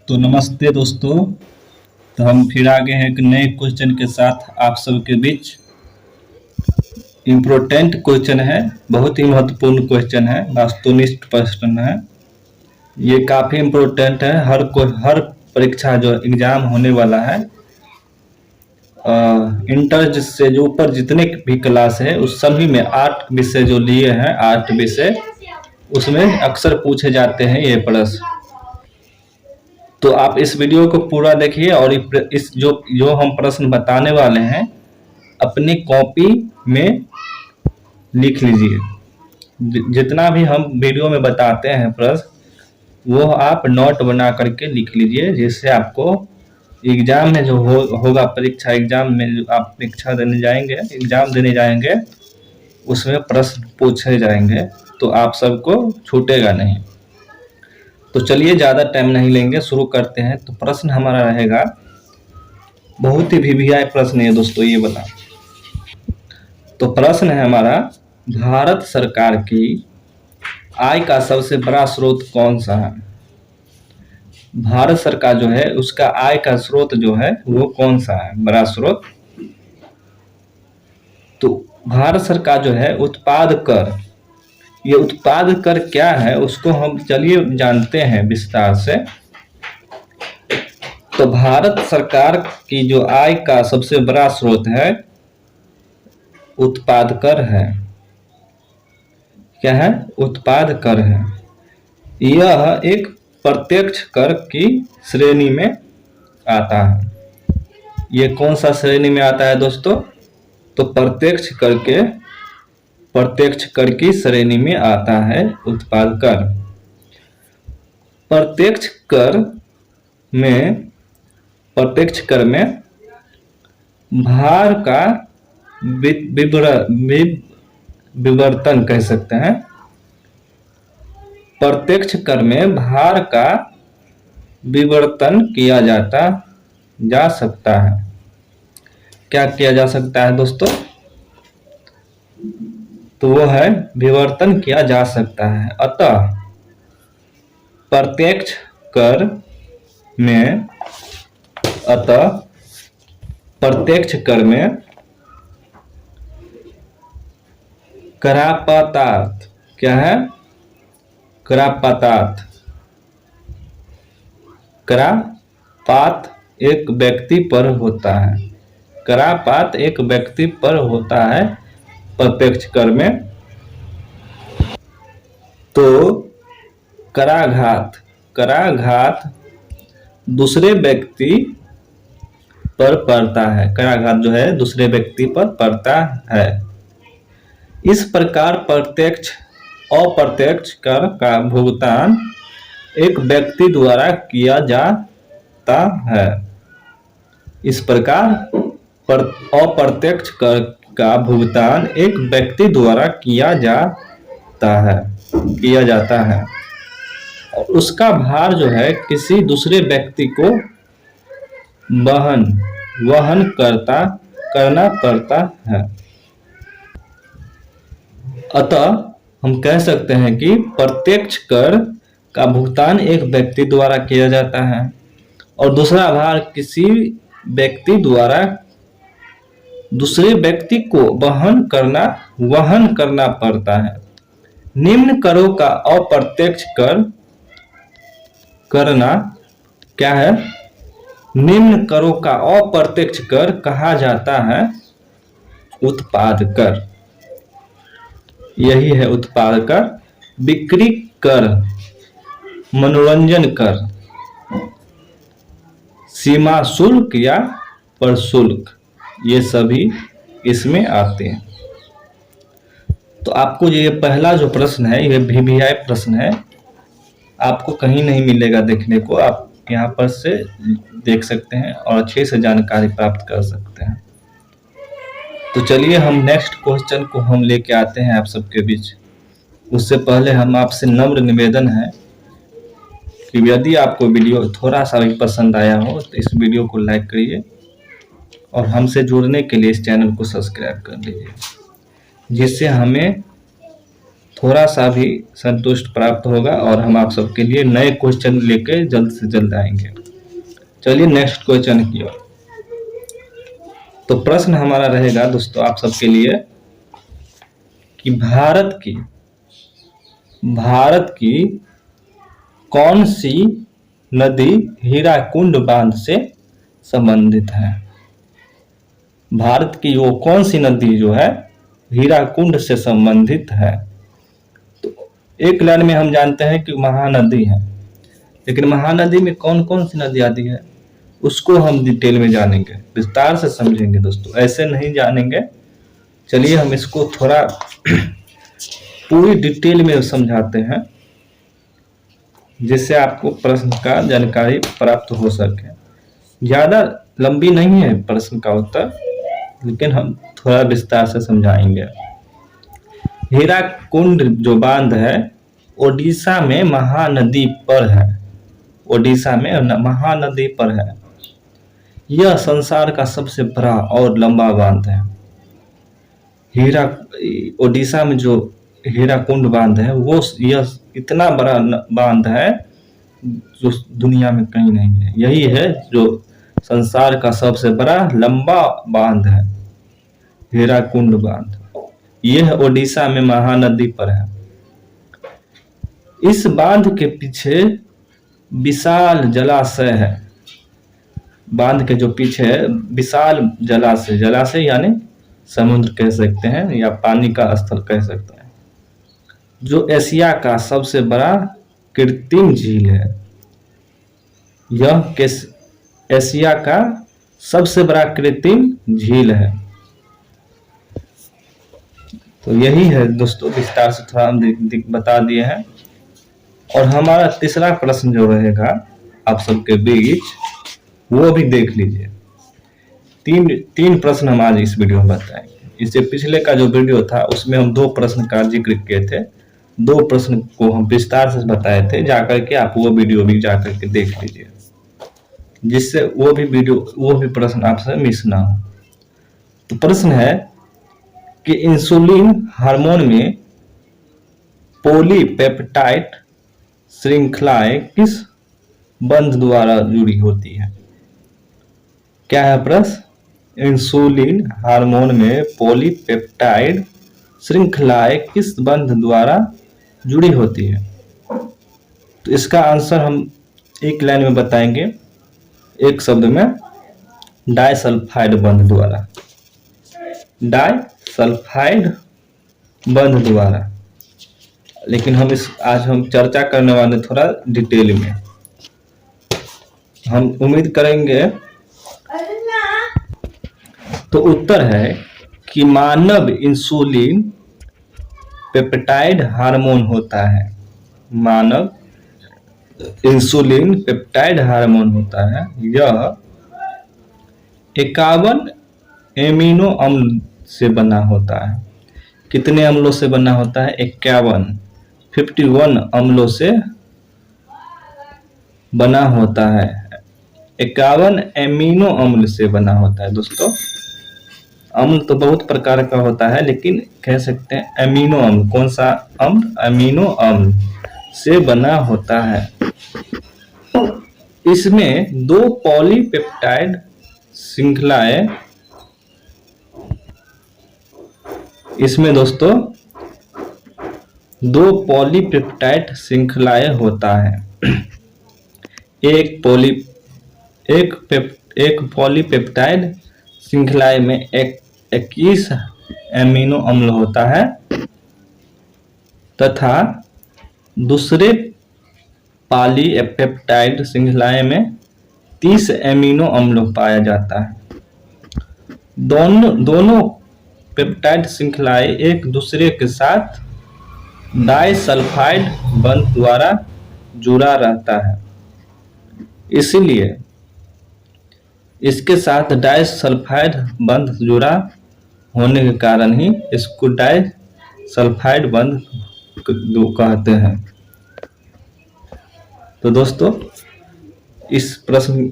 तो नमस्ते दोस्तों। तो हम फिर आ गए हैं एक नए क्वेश्चन के साथ आप सबके बीच। इम्पोर्टेंट क्वेश्चन है, बहुत ही महत्वपूर्ण क्वेश्चन है, वास्तुनिष्ठ प्रश्न है। ये काफ़ी इम्पोर्टेंट है। हर परीक्षा जो एग्जाम होने वाला है, इंटर से जो ऊपर जितने भी क्लास है उस सभी में 8 विषय जो लिए हैं, 8 विषय, उसमें अक्सर पूछे जाते हैं ये प्रश्न। तो आप इस वीडियो को पूरा देखिए और इस जो हम प्रश्न बताने वाले हैं अपनी कॉपी में लिख लीजिए। जितना भी हम वीडियो में बताते हैं प्रश्न वो आप नोट बना करके लिख लीजिए, जिससे आपको एग्जाम में जो होगा परीक्षा, एग्जाम में जो आप परीक्षा देने जाएंगे, एग्जाम देने जाएंगे, उसमें प्रश्न पूछे जाएंगे तो आप सबको छूटेगा नहीं। तो चलिए ज़्यादा टाइम नहीं लेंगे, शुरू करते हैं। तो प्रश्न हमारा रहेगा, बहुत ही वीवीआई प्रश्न है दोस्तों ये वाला। तो प्रश्न है हमारा, भारत सरकार की आय का सबसे बड़ा स्रोत कौन सा है? भारत सरकार जो है उसका आय का स्रोत जो है वो कौन सा है, बड़ा स्रोत? तो भारत सरकार जो है उत्पाद कर, ये उत्पाद कर क्या है उसको हम चलिए जानते हैं विस्तार से। तो भारत सरकार की जो आय का सबसे बड़ा स्रोत है उत्पाद कर है। क्या है? उत्पाद कर है। यह एक प्रत्यक्ष कर की श्रेणी में आता है। ये कौन सा श्रेणी में आता है दोस्तों? तो प्रत्यक्ष कर की श्रेणी में आता है उत्पाद कर। प्रत्यक्ष कर में भार का विवर्तन कह सकते हैं। प्रत्यक्ष कर में भार का विवर्तन किया जा सकता है। क्या किया जा सकता है दोस्तों? तो वो है विवर्तन किया जा सकता है। अतः प्रत्यक्ष कर में करापातात, क्या है? करापात एक व्यक्ति पर होता है। करापात एक व्यक्ति पर होता है प्रत्यक्ष कर में। तो कराघात दूसरे व्यक्ति पर पड़ता है। कराघात जो है दूसरे व्यक्ति पर पड़ता है। इस प्रकार प्रत्यक्ष अप्रत्यक्ष कर का भुगतान एक व्यक्ति द्वारा किया जाता है। इस प्रकार अप्रत्यक्ष कर का भुगतान एक व्यक्ति द्वारा किया जाता है और उसका भार जो है किसी दूसरे व्यक्ति को वहन करना पड़ता है। अतः हम कह सकते हैं कि प्रत्यक्ष कर का भुगतान एक व्यक्ति द्वारा किया जाता है और दूसरा भार किसी व्यक्ति द्वारा दूसरे व्यक्ति को वहन करना पड़ता है। निम्न करों का अप्रत्यक्ष करना क्या है? निम्न करों का अप्रत्यक्ष कर कहा जाता है उत्पाद कर। यही है उत्पाद कर। बिक्री कर, मनोरंजन कर, सीमा शुल्क या प्रशुल्क, ये सभी इसमें आते हैं। तो आपको ये पहला जो प्रश्न है ये वीवीआई प्रश्न है, आपको कहीं नहीं मिलेगा देखने को। आप यहाँ पर से देख सकते हैं और अच्छे से जानकारी प्राप्त कर सकते हैं। तो चलिए हम नेक्स्ट क्वेश्चन को हम लेके आते हैं आप सबके बीच। उससे पहले हम आपसे नम्र निवेदन है कि यदि आपको वीडियो थोड़ा सा भी पसंद आया हो तो इस वीडियो को लाइक करिए और हमसे जुड़ने के लिए इस चैनल को सब्सक्राइब कर लीजिए, जिससे हमें थोड़ा सा भी संतुष्ट प्राप्त होगा और हम आप सबके लिए नए क्वेश्चन लेके जल्द से जल्द आएंगे। चलिए नेक्स्ट क्वेश्चन की ओर। तो प्रश्न हमारा रहेगा दोस्तों आप सबके लिए कि भारत की कौन सी नदी हीराकुंड बांध से संबंधित है। भारत की वो कौन सी नदी जो है हीराकुंड से संबंधित है। तो एक लाइन में हम जानते हैं कि महानदी है, लेकिन महानदी में कौन कौन सी नदी आती है उसको हम डिटेल में जानेंगे, विस्तार से समझेंगे दोस्तों, ऐसे नहीं जानेंगे। चलिए हम इसको थोड़ा पूरी डिटेल में समझाते हैं जिससे आपको प्रश्न का जानकारी प्राप्त हो सके। ज्यादा लंबी नहीं है प्रश्न का उत्तर, लेकिन हम थोड़ा विस्तार से समझाएंगे। हीराकुंड जो बांध है ओडिशा में महानदी पर है, ओडिशा में महानदी पर है। यह संसार का सबसे बड़ा और लंबा बांध है। ओडिशा में जो हीराकुंड बांध है वो यह इतना बड़ा बांध है जो दुनिया में कहीं नहीं है। यही है जो संसार का सबसे बड़ा लंबा बांध है, हीराकुंड बांध। यह ओडिशा में महानदी पर है। इस बांध के पीछे विशाल जलाशय है। बांध के जो पीछे है विशाल जलाशय यानी समुद्र कह सकते हैं या पानी का स्थल कह सकते हैं, जो एशिया का सबसे बड़ा कृत्रिम झील है। यह एशिया का सबसे बड़ा कृत्रिम झील है। तो यही है दोस्तों, विस्तार से थोड़ा हम बता दिए हैं। और हमारा तीसरा प्रश्न जो रहेगा आप सबके बीच वो भी देख लीजिए। तीन प्रश्न हम आज इस वीडियो में बताएंगे। इससे पिछले का जो वीडियो था उसमें हम 2 प्रश्न का जिक्र किए थे, 2 प्रश्न को हम विस्तार से बताए थे। जाकर के आप वो वीडियो भी जाकर के देख लीजिए, जिससे वो भी प्रश्न आपसे मिस ना हो। तो प्रश्न है कि इंसुलिन हार्मोन में पॉलीपेप्टाइड श्रृंखलाएं किस बंध द्वारा जुड़ी होती है। क्या है प्रश्न? इंसुलिन हार्मोन में पॉलीपेप्टाइड श्रृंखलाएं किस बंध द्वारा जुड़ी होती है। तो इसका आंसर हम एक लाइन में बताएंगे, एक शब्द में, डाइसल्फाइड बंध द्वारा। डाइसल्फाइड बंध द्वारा। लेकिन आज हम चर्चा करने वाले थोड़ा डिटेल में। हम उम्मीद करेंगे तो उत्तर है कि मानव इंसुलिन पेप्टाइड हार्मोन होता है। मानव इंसुलिन पेप्टाइड हार्मोन होता है। यह 51 एमिनो अम्ल से बना होता है। कितने अम्लों से बना होता है? 51 अम्लों से बना होता है। 51 एमिनो अम्ल से बना होता है दोस्तों। अम्ल तो बहुत प्रकार का होता है, लेकिन कह सकते हैं एमिनो अम्ल। कौन सा अम्ल? एमिनो अम्ल से बना होता है। इसमें 2 पॉलीपेप्टाइड श्रृंखलाएं, इसमें दोस्तों 2 पॉलीपेप्टाइड श्रृंखलाएं होता है। एक पॉलीपेप्टाइड श्रृंखलाएं में 21 एमिनो अम्ल होता है तथा दूसरे पॉलीपेप्टाइड श्रृंखलाएं में 30 एमिनो अम्ल पाया जाता है। दोनों पेप्टाइड श्रृंखलाएं एक दूसरे के साथ डाइसल्फाइड बंध द्वारा जुड़ा रहता है। इसलिए इसके साथ डाइसल्फाइड बंध जुड़ा होने के कारण ही इसको डाइसल्फाइड बंध कहते हैं। तो दोस्तों इस प्रश्न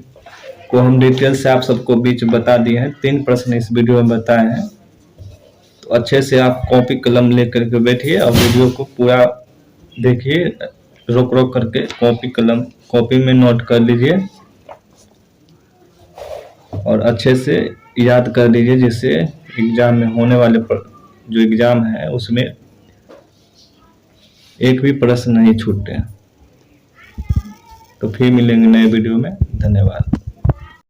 को हम डिटेल से आप सबको बीच बता दिए हैं। 3 प्रश्न इस वीडियो में बताए हैं। तो अच्छे से आप कॉपी कलम लेकर के बैठिए और वीडियो को पूरा देखिए, रोक रोक करके कॉपी में नोट कर लीजिए और अच्छे से याद कर लीजिए, जिससे एग्जाम में होने वाले जो एग्जाम है उसमें एक भी प्रश्न नहीं छूटे। तो फिर मिलेंगे नए वीडियो में। धन्यवाद।